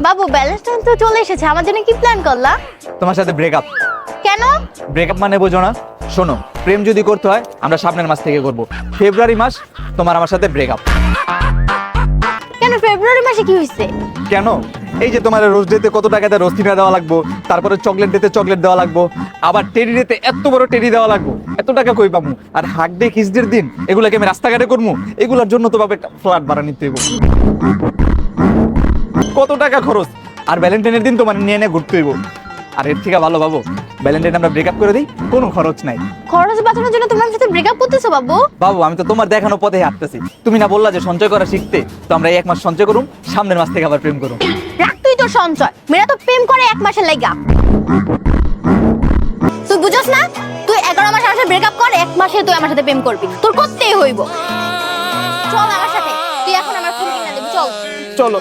বাবু Valentine তো চলে এসেছে, আমার জন্য কি প্ল্যান করলা? তোমার সাথে ব্রেকআপ। কেন? ব্রেকআপ মানে বোঝো না? শোনো, প্রেম যদি করতে হয় আমরা সামনের মাস থেকে করব। ফেব্রুয়ারি মাস তোমার আমার সাথে ব্রেকআপ। কেন ফেব্রুয়ারি মাসে কি হয়েছে? কেন? এই যে তোমার রোজ ডেতে কত টাকাতে রোজ কিনে দেওয়া লাগবো, তারপরে চকলেট ডেতে চকলেট দেওয়া লাগবো, আবার টেডি ডেতে এত বড় টেডি দেওয়া লাগবো, এত টাকা কই পাবো? আর হাক ডে কিস ডের দিন এগুলাকে আমি রাস্তাঘাটে করবো, এগুলোর জন্য তো বাবা একটা ফ্ল্যাট ভাড়া নিতে হইব। কত টাকা খরচ, আর ভ্যালেন্টাইনের দিন তোমার নিয়ে নিয়ে ঘুরতে হইব। আর এর থেকে ভালো বাবু ভ্যালেন্টাইন আমরা ব্রেকআপ করে দিই, কোনো খরচ নাই। খরচ বাঁচানোর জন্য তুমি আমার সাথে ব্রেকআপ করতেছো বাবু? বাবু আমি তো তোমার দেখানো পথে হাঁটতেছি, তুমি না বললা যে সঞ্চয় করা শিখতে, তো আমরা এই 1 মাস সঞ্চয় করুম, সামনের মাস থেকে আবার প্রেম করুম। রাখ তুই তোর সঞ্চয়, মেয়েরা তো প্রেম করে 1 মাসের লাইগা। তুই বুঝছ না? তুই 11 মাস আমার সাথে ব্রেকআপ করে 1 মাসে তুই আমার সাথে প্রেম করবি, তোর করতেই হইব। চল আমার সাথে, তুই এখন আমার ফোন কিনে দিবি, চল। চলো।